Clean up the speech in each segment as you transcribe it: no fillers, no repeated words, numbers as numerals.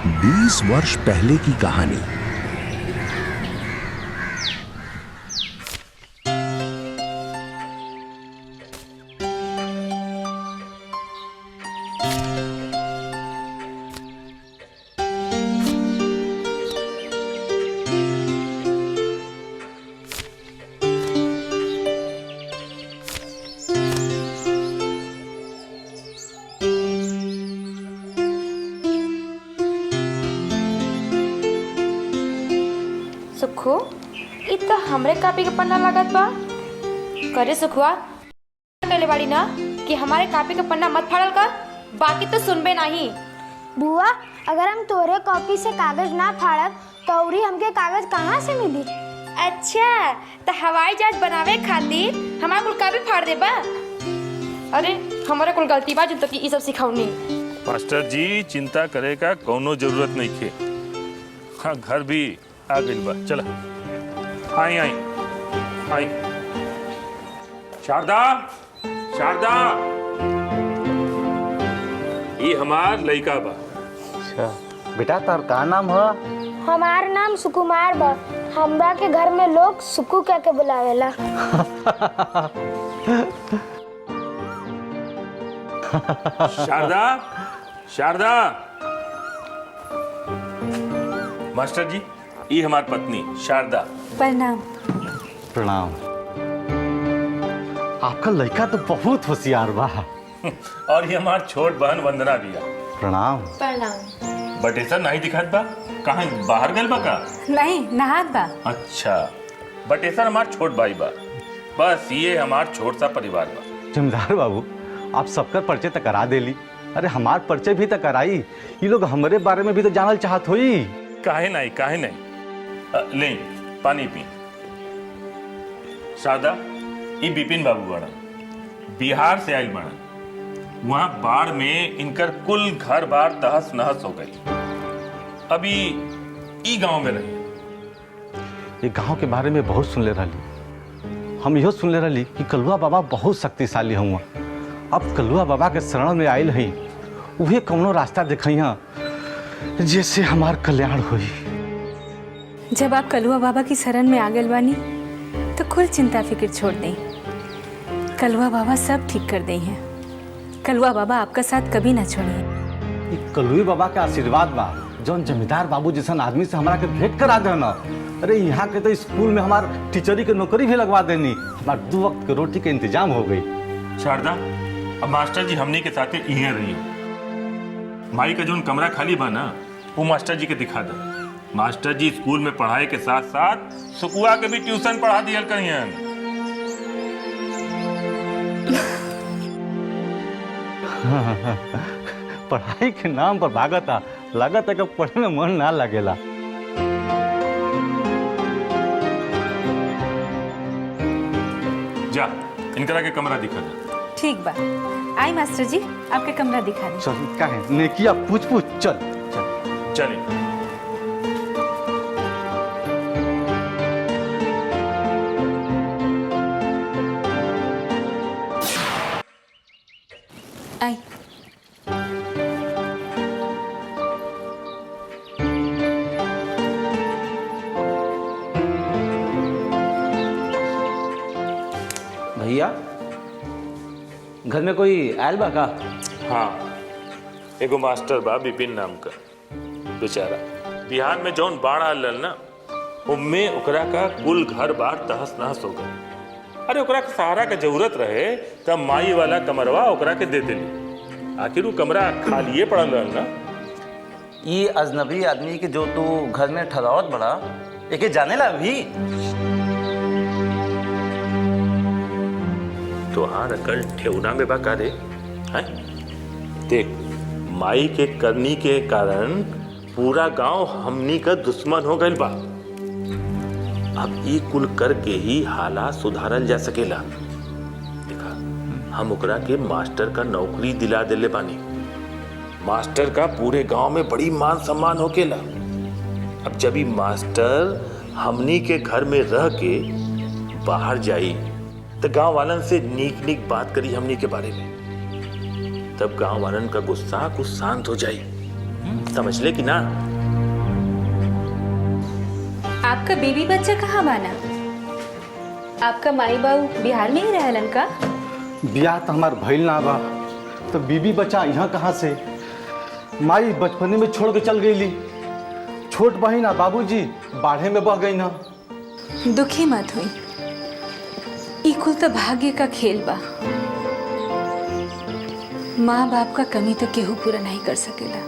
20 वर्ष पहले की कहानी। सुखू इ त हमरे कॉपी के पन्ना लागत बा। करे सुखुआ कहले बाड़ी ना कि हमारे कॉपी के पन्ना मत फाड़ल कर, बाकी तो सुनबे नहीं। बुआ अगर हम तोरे कॉपी से कागज ना फाड़ब तो औरी हमके कागज कहाँ से मिली? अच्छा तो हवाई जहाज बनावे खातिर हमारा कुल कॉपी फाड़ देबा? अरे हमारे कुल गलती बा जो तो की ई सब सिखाउनी। मास्टर जी चिंता करे का कोनो जरूरत नहीं खे। हाँ घर भी आ गई बा, चला आई आई आई। शारदा शारदा ये हमार लइका बा। अच्छा बेटा तार का नाम है? हमार नाम सुकुमार बा। हमरा के घर में लोग सुकु कह के बुलावेला। शारदा शारदा। मास्टर जी ये हमार पत्नी शारदा। प्रणाम। प्रणाम। आपका लड़का तो बहुत होशियार बा। और ये हमार छोट बहन वंदना भी है। प्रणाम। प्रणाम। बटेसर नहीं दिखात बा, कहाँ बाहर गल बा का? नहीं नहात बा। अच्छा बटेसर हमार छोट भाई बा। बस ये हमार छोट सा परिवार बा। जमींदार बाबू आप सबका परिचय तो करा देली। अरे हमार परिचय भी तो कराई। ये लोग हमारे बारे में भी तो जानल चाहत हुई। काहे नहीं ले पानी पी। शारदा ये बिपिन बाबू बड़ा बिहार से आयल बड़ा। वहां बाढ़ में इनकर कुल घर बार तहस नहस हो गई। अभी ई गांव में रही। ये गांव के बारे में बहुत सुनले रही। हम यहो सुनले रही कि कलुआ बाबा बहुत शक्तिशाली हुआ। अब कलुआ बाबा के शरण में आयल है, उहे कौनो रास्ता दिखाइया जैसे हमार कल्याण हुई। जब आप कलुआ बाबा की शरण में आ गए बानी तो कुल चिंता फिक्र छोड़ दें। कलुआ बाबा सब ठीक कर दें हैं। कलुआ बाबा आपका साथ कभी ना छोड़िए। कलुआ बाबा का आशीर्वाद बा जौन जमींदार बाबू जैसा आदमी से हमारा के भेंट करा देना। अरे यहाँ के तो स्कूल में हमार टीचरी के नौकरी भी लगवा देनी। हमार 2 वक्त के रोटी के इंतजाम हो गई। शारदा अब मास्टर जी हमनी के साथ यहीं रही। माई का जो कमरा खाली बा ना वो मास्टर जी के दिखा दे। मास्टर जी स्कूल में पढ़ाई के साथ साथ सुकुआ के भी ट्यूशन पढ़ा दिया करियन। पढ़ाई के नाम पर भागता लागत है कि पढ़ने में मन ना लगेला। जा इनकरा के कमरा दिखा दे। ठीक बा आई मास्टर जी आपके कमरा दिखा दें। चल क्या है नेकिया पूछ चल चल चलिए। आई भैया घर में कोई आयल बा का? हाँ एगो मास्टर बा बिपिन नाम का। बेचारा बिहार में जौन बाढ़ आल ना उनमें ओकरा का कुल घर बार तहस नहस हो गए। अरे ओकरा के सहारा के जरूरत रहे तब माई वाला कमरवा ओकरा के दे देली। आखिर वो कमरा खालिए पड़ल रहल ना। ये अजनबी आदमी के जो तू घर में ठहरावत बड़ा एके जाने ला भी? तोहार अकल ठेउना में बा का रे? हैं? देख माई के करनी के कारण पूरा गांव हमनी का दुश्मन हो गइल बा। अब ई कुल करके ही हालात सुधारल जा सकेला। देखा हम ओकरा के मास्टर का नौकरी दिला देले बानी। मास्टर का पूरे गांव में बड़ी मान सम्मान होकेला। अब जब ई मास्टर हमनी के घर में रह के बाहर जाई तो गांव वालन से नीक नीक बात करी हमनी के बारे में, तब गांव वालन का गुस्सा कुछ शांत हो जाई। समझ ले कि ना? आपका बीबी बच्चा कहाँ बाना? आपका माई बाबू बिहार में ही रहलन का? बियाह तो हमार भइल ना बा, तो बीबी बच्चा यहाँ कहाँ से? माई बचपने में छोड़ के चल गईली। छोट बहिन आ बाबूजी बाढ़े में बह गई ना। दुखी मत हुई, ई कुल तो भाग्य का खेल बा। माँ बाप का कमी तो केहू पूरा नहीं कर सकेला।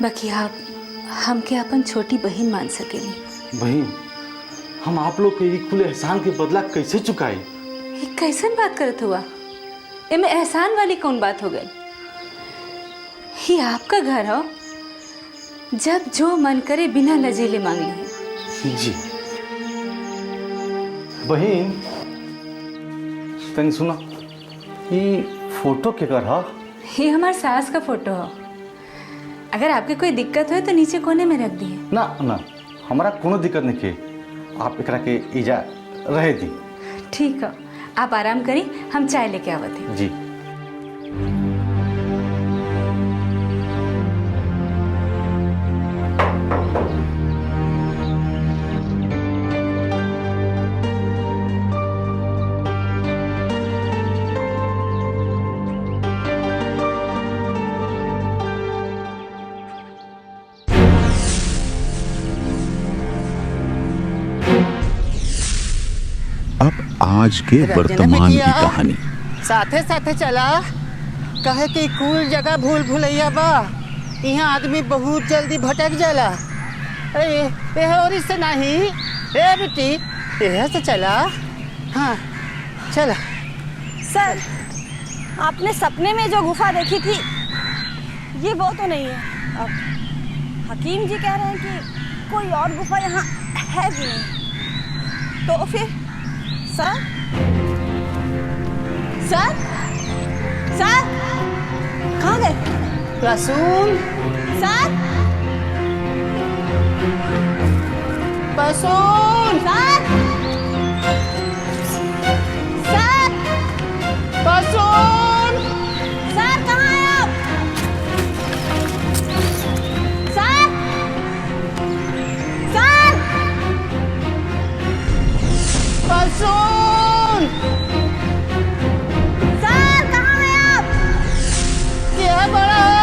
बाकी आप हमके अपन छोटी बहन मान सकेली। बहन, हम आप लोग के कुल एहसान के बदला कैसे चुकाई? ये कैसन बात करत हुआ? इनमें एहसान वाली कौन बात हो गई? ये आपका घर हो, जब जो मन करे बिना लजीले मांग लिए। जी बहन, तनी सुना, ये फोटो के कर हा? ये हमारे सास का फोटो हो। अगर आपके कोई दिक्कत हो तो नीचे कोने में रख दिए। ना ना, हमारा कोनो दिक्कत नहीं के। आप एकरा के इजा रहे दी। ठीक है, आप आराम करी, हम चाय लेके आवत हैं। जी। अब आज के वर्तमान की कहानी। साथे साथे चला, कहे कि कुल जगह भूल भुलैया बा, यहाँ आदमी बहुत जल्दी भटक जाला। ए और इससे नहीं, ए बेटी यह से चला। हाँ चला। सर, आपने सपने में जो गुफा देखी थी ये वो तो नहीं है। अब हकीम जी कह रहे हैं कि कोई और गुफा यहाँ है भी नहीं, तो फिर सर सर सर कहाँ गए? रसूल, सर रसूल, सर सर रसूल, सर कहाँ हैं आप? सर सर रसूल, सर कहाँ हैं आप? क्या बड़ा हो?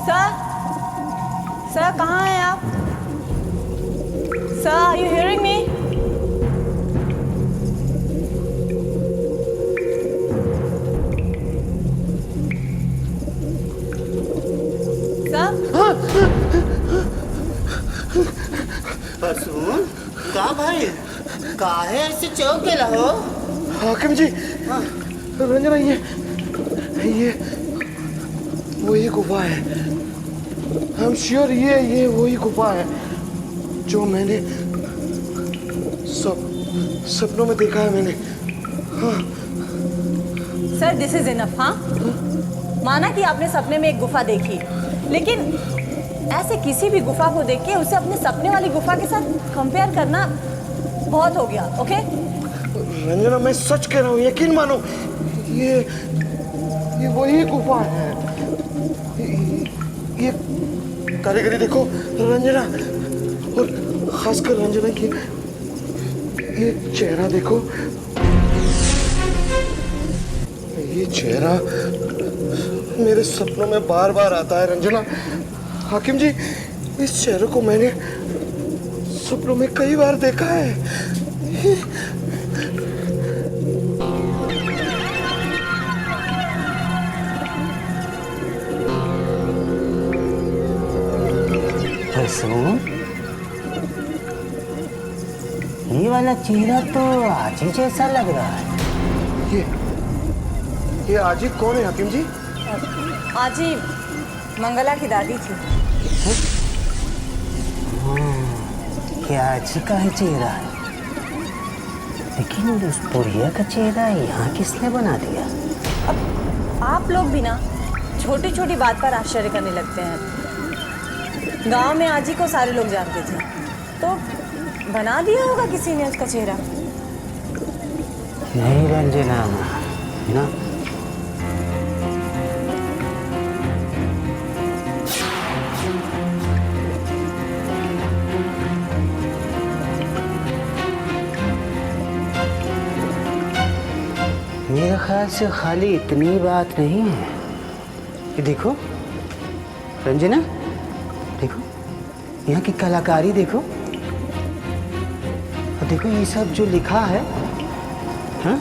सर सर कहाँ हैं आप? Sir, are you hearing me? Rasool, का भाई काहे ऐसे चौक गेला हो? हाकिम जी, रंजना, ये वही गुफा है। आई एम श्योर ये वही गुफा है जो मैंने सपनों में देखा है मैंने। हाँ। Sir, this is enough. हाँ, माना कि आपने सपने में एक गुफा देखी, लेकिन ऐसे किसी भी गुफा को देख के उसे अपने सपने वाली गुफा के साथ कंपेयर करना बहुत हो गया। ओके रंजना, मैं सच कह रहा हूँ, यकीन मानो, ये वही गुफा है। ये कारीगरी देखो रंजना, और खासकर रंजना की ये चेहरा देखो। ये चेहरा मेरे सपनों में बार बार आता है रंजना। हाकिम जी, इस चेहरे को मैंने सपनों में कई बार देखा है। ये वाला चेहरा तो आजी जैसा लग रहा है। ये आजी कौन है हाकिम जी? आजी मंगला की दादी थी। क्या आजी का ही चेहरा है, लेकिन उस बुढ़िया का चेहरा यहाँ किसने बना दिया? अब आप लोग भी ना छोटी छोटी बात पर आश्चर्य करने लगते हैं। गांव में आजी को सारे लोग जानते थे, तो बना दिया होगा किसी ने उसका चेहरा। नहीं रंजना, ना मेरे ख्याल से खाली इतनी बात नहीं है। ये देखो रंजना, देखो यहाँ की कलाकारी देखो, और देखो ये सब जो लिखा है, हाँ,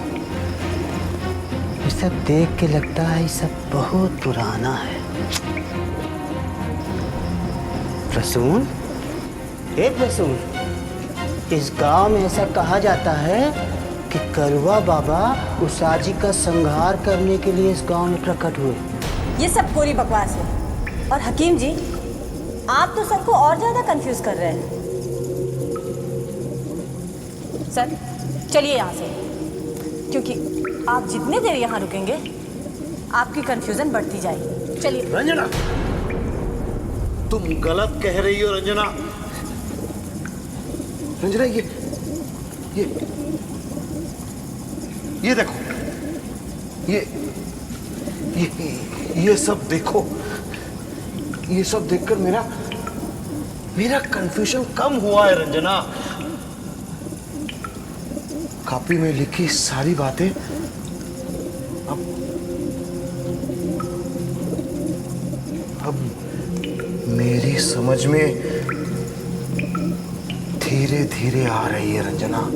ये सब देख के लगता है ये सब बहुत पुराना है। प्रसून, हे प्रसून, इस गांव में ऐसा कहा जाता है कि कलवा बाबा उस आजी का संहार करने के लिए इस गांव में प्रकट हुए। ये सब पूरी बकवास है। और हकीम जी, आप तो सबको और ज्यादा कंफ्यूज कर रहे हैं। सर चलिए यहाँ से, क्योंकि आप जितने देर यहाँ रुकेंगे आपकी कंफ्यूजन बढ़ती जाएगी। चलिए। रंजना, तुम गलत कह रही हो रंजना। रंजना, ये देखो, ये सब देखो। ये सब देखकर मेरा कंफ्यूजन कम हुआ है रंजना। कॉपी में लिखी सारी बातें अब मेरी समझ में धीरे धीरे आ रही है रंजना।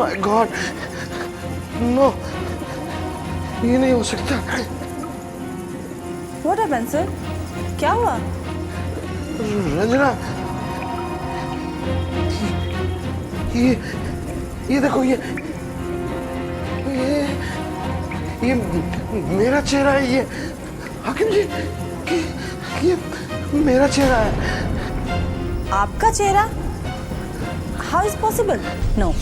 माय गॉड, नो, ये नहीं हो सकता। What happened, sir? क्या हुआ? रंजना, ये देखो, ये मेरा चेहरा है। ये हाकिम जी, ये मेरा चेहरा है। आपका चेहरा? How is possible? No.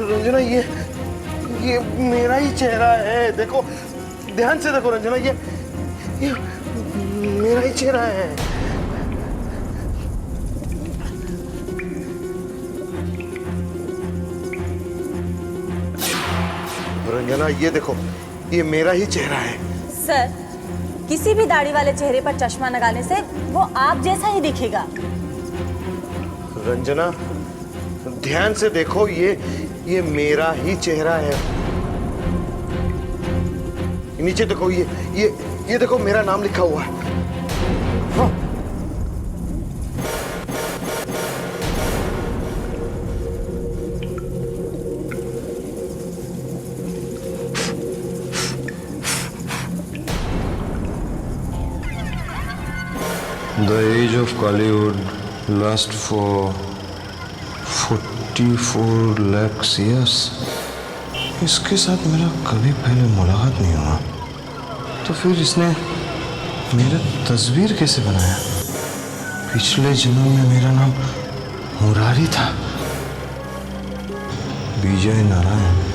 Ranjana, ये मेरा ही चेहरा है। देखो, ध्यान से देखो रंजना, ये मेरा ही चेहरा है। रंजना, ये देखो, ये मेरा ही चेहरा है। सर, किसी भी दाढ़ी वाले चेहरे पर चश्मा लगाने से वो आप जैसा ही दिखेगा। रंजना, ध्यान से देखो, ये मेरा ही चेहरा है। नीचे देखो, ये देखो, मेरा नाम लिखा हुआ है। हाँ। The age of Kollywood lasts for 44 lakhs years. इसके साथ मेरा कभी पहले मुलाकात नहीं हुआ, तो फिर इसने मेरा तस्वीर कैसे बनाया? पिछले जन्म में मेरा नाम मुरारी था, विजय नारायण।